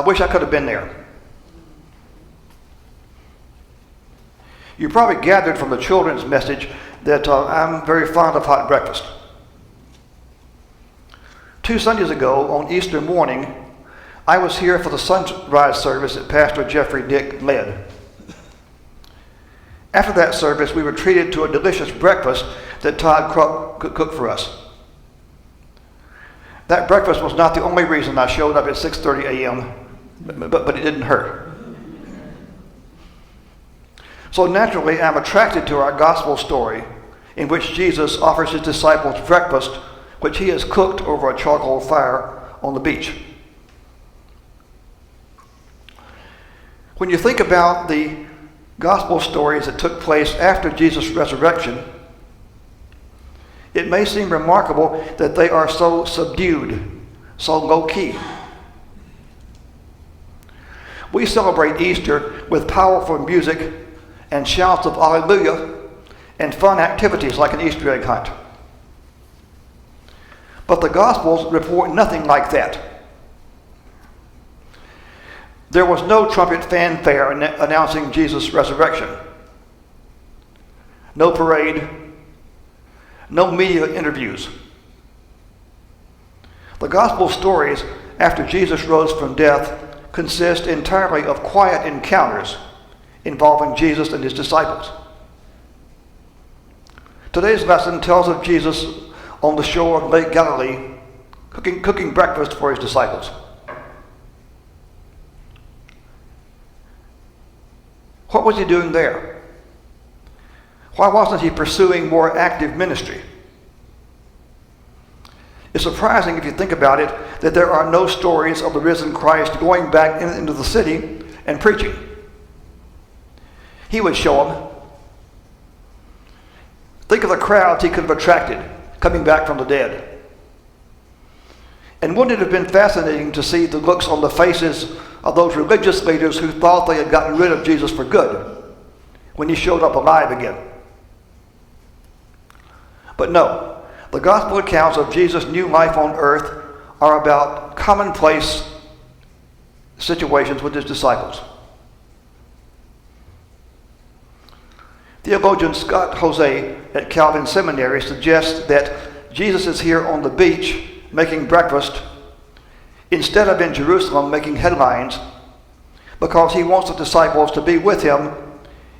I wish I could have been there. You probably gathered from the children's message that I'm very fond of hot breakfast. 2 Sundays ago, on Easter morning, I was here for the sunrise service that Pastor Jeffrey Dick led. After that service, we were treated to a delicious breakfast that Todd cooked for us. That breakfast was not the only reason I showed up at 6:30 a.m., but it didn't hurt. So naturally, I'm attracted to our gospel story in which Jesus offers his disciples breakfast, which he has cooked over a charcoal fire on the beach. When you think about the gospel stories that took place after Jesus' resurrection, it may seem remarkable that they are so subdued, so low-key. We celebrate Easter with powerful music and shouts of Alleluia and fun activities like an Easter egg hunt. But the Gospels report nothing like that. There was no trumpet fanfare announcing Jesus' resurrection. No parade. No media interviews. The Gospel stories after Jesus rose from death consist entirely of quiet encounters involving Jesus and his disciples. Today's lesson tells of Jesus on the shore of Lake Galilee cooking breakfast for his disciples. What was he doing there? Why wasn't he pursuing more active ministry? It's surprising, if you think about it, that there are no stories of the risen Christ going back into the city and preaching. He would show them. Think of the crowds he could have attracted coming back from the dead. And wouldn't it have been fascinating to see the looks on the faces of those religious leaders who thought they had gotten rid of Jesus for good when he showed up alive again? But no, the gospel accounts of Jesus' new life on earth are about commonplace situations with his disciples. Theologian Scott Jose at Calvin Seminary suggests that Jesus is here on the beach making breakfast instead of in Jerusalem making headlines, because he wants the disciples to be with him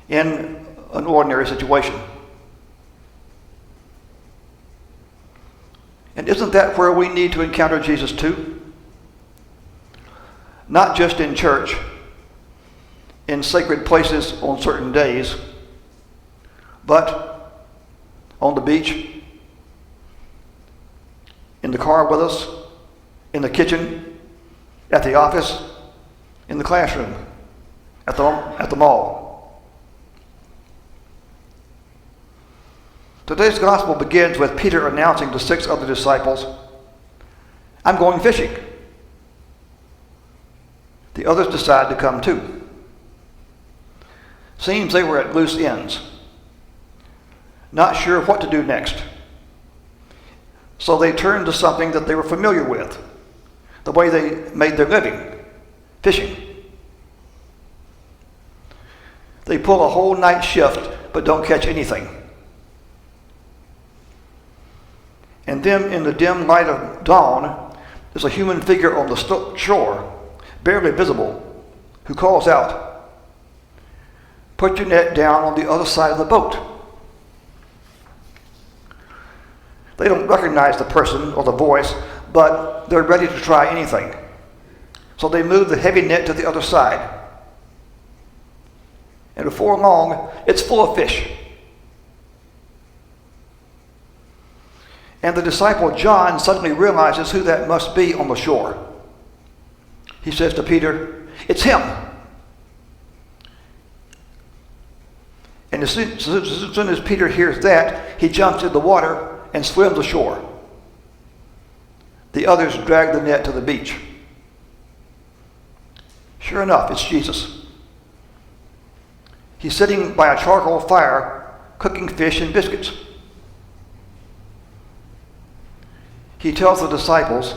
in an ordinary situation. And isn't that where we need to encounter Jesus too? Not just in church, in sacred places on certain days, but on the beach, in the car with us, in the kitchen, at the office, in the classroom, at the mall. Today's gospel begins with Peter announcing to 6 other disciples, "I'm going fishing." The others decide to come too. Seems they were at loose ends, not sure what to do next. So they turned to something that they were familiar with, the way they made their living, fishing. They pull a whole night shift but don't catch anything. And then in the dim light of dawn, there's a human figure on the shore, barely visible, who calls out, "Put your net down on the other side of the boat." They don't recognize the person or the voice, but they're ready to try anything. So they move the heavy net to the other side. And before long, it's full of fish. And the disciple John suddenly realizes who that must be on the shore. He says to Peter, "It's him." And as soon as Peter hears that, he jumps in the water and swims ashore. The others drag the net to the beach. Sure enough, it's Jesus. He's sitting by a charcoal fire, cooking fish and biscuits. He tells the disciples,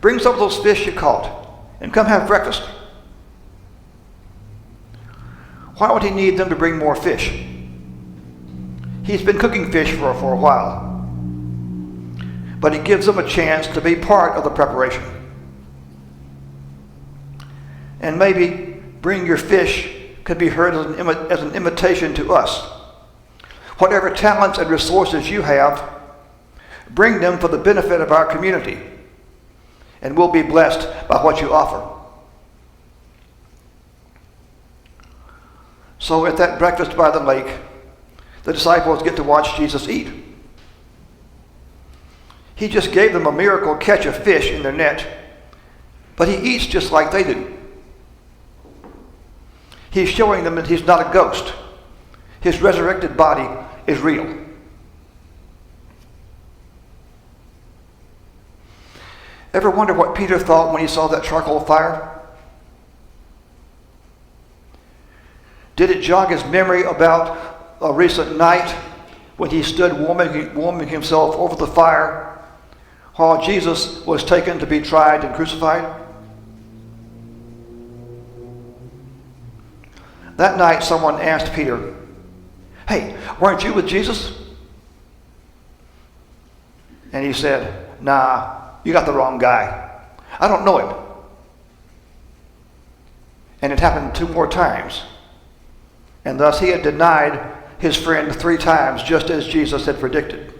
"Bring some of those fish you caught and come have breakfast. Why would he need them to bring more fish? He's been cooking fish for a while. But he gives them a chance to be part of the preparation. And maybe bring your fish could be heard as an invitation to us. Whatever talents and resources you have, bring them for the benefit of our community, and we'll be blessed by what you offer. So at that breakfast by the lake, the disciples get to watch Jesus eat. He just gave them a miracle catch of fish in their net, but he eats just like they do. He's showing them that he's not a ghost. His resurrected body is real. Ever wonder what Peter thought when he saw that charcoal fire? Did it jog his memory about a recent night when he stood warming himself over the fire while Jesus was taken to be tried and crucified? That night, someone asked Peter, "Hey, weren't you with Jesus?" And he said, "Nah, you got the wrong guy. I don't know him." And it happened 2 more times. And thus he had denied his friend 3 times, just as Jesus had predicted.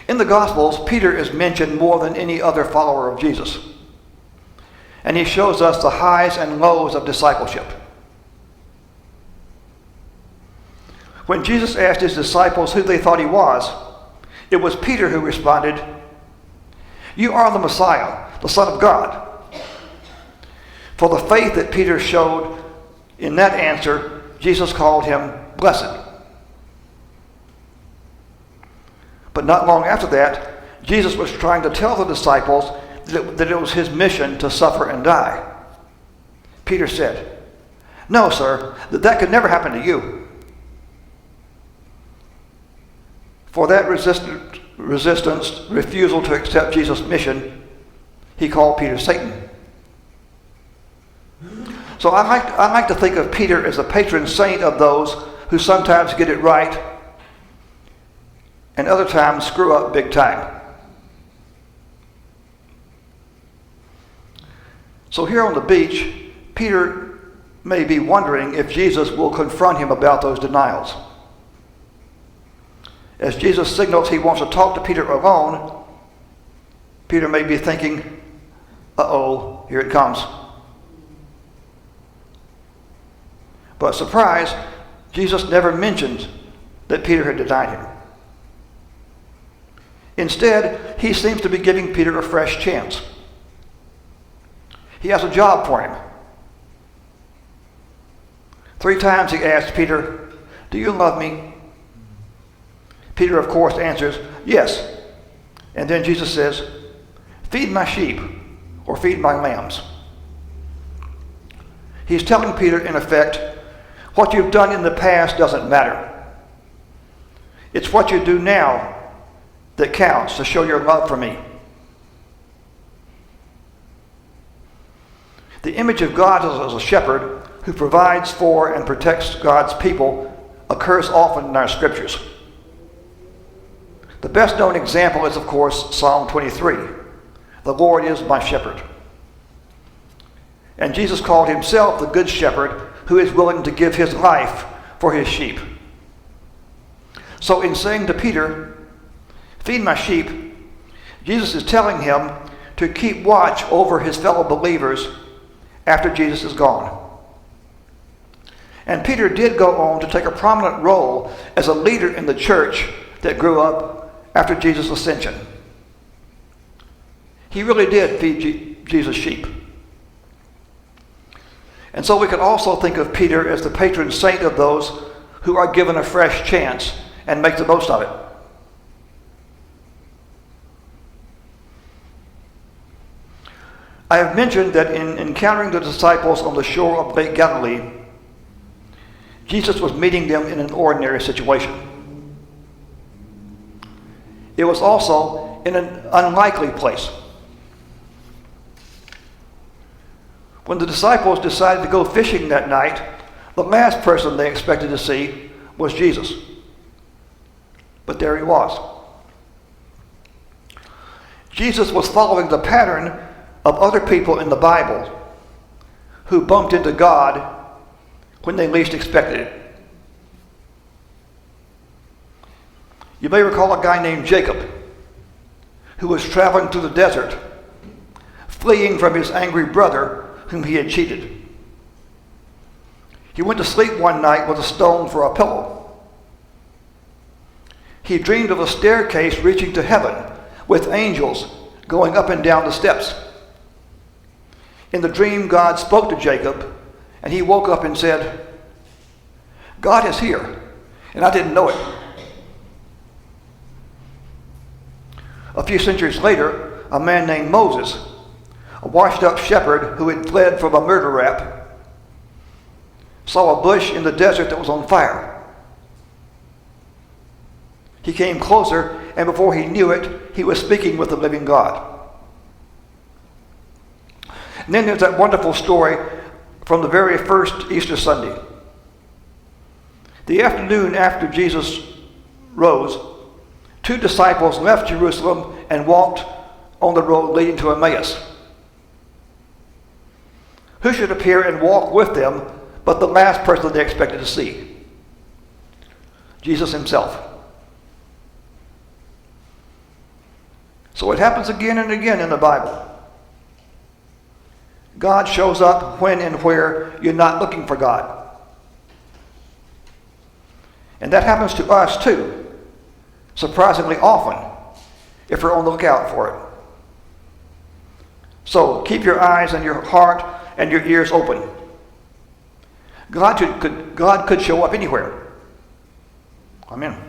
In the Gospels, Peter is mentioned more than any other follower of Jesus. And he shows us the highs and lows of discipleship. When Jesus asked his disciples who they thought he was, it was Peter who responded, "You are the Messiah, the Son of God." For the faith that Peter showed in that answer, Jesus called him blessed. But not long after that, Jesus was trying to tell the disciples that it was his mission to suffer and die. Peter said, "No, sir, that could never happen to you." For that resistance, refusal to accept Jesus' mission, he called Peter Satan. So I like to think of Peter as a patron saint of those who sometimes get it right and other times screw up big time. So here on the beach, Peter may be wondering if Jesus will confront him about those denials. As Jesus signals he wants to talk to Peter alone, Peter may be thinking, uh-oh, here it comes. But surprise, Jesus never mentioned that Peter had denied him. Instead, he seems to be giving Peter a fresh chance. He has a job for him. 3 times he asked Peter, "Do you love me?" Peter, of course, answers, "Yes." And then Jesus says, "Feed my sheep," or "feed my lambs." He's telling Peter, in effect, what you've done in the past doesn't matter. It's what you do now that counts to show your love for me. The image of God as a shepherd who provides for and protects God's people occurs often in our scriptures. The best known example is, of course, Psalm 23. "The Lord is my shepherd." And Jesus called himself the good shepherd who is willing to give his life for his sheep. So in saying to Peter, "Feed my sheep," Jesus is telling him to keep watch over his fellow believers after Jesus is gone. And Peter did go on to take a prominent role as a leader in the church that grew up after Jesus' ascension. He really did feed Jesus' sheep. And so we can also think of Peter as the patron saint of those who are given a fresh chance and make the most of it. I have mentioned that in encountering the disciples on the shore of Lake Galilee, Jesus was meeting them in an ordinary situation. It was also in an unlikely place. When the disciples decided to go fishing that night, the last person they expected to see was Jesus. But there he was. Jesus was following the pattern of other people in the Bible who bumped into God when they least expected it. You may recall a guy named Jacob who was traveling through the desert, fleeing from his angry brother whom he had cheated. He went to sleep one night with a stone for a pillow. He dreamed of a staircase reaching to heaven with angels going up and down the steps. In the dream, God spoke to Jacob, and he woke up and said, "God is here, and I didn't know it." A few centuries later, a man named Moses, a washed-up shepherd who had fled from a murder rap, saw a bush in the desert that was on fire. He came closer, and before he knew it, he was speaking with the living God. And then there's that wonderful story from the very first Easter Sunday. The afternoon after Jesus rose, 2 disciples left Jerusalem and walked on the road leading to Emmaus. Who should appear and walk with them but the last person they expected to see? Jesus himself. So it happens again and again in the Bible. God shows up when and where you're not looking for God. And that happens to us too, surprisingly often, if we're on the lookout for it. So keep your eyes and your heart and your ears open. God could show up anywhere. Amen.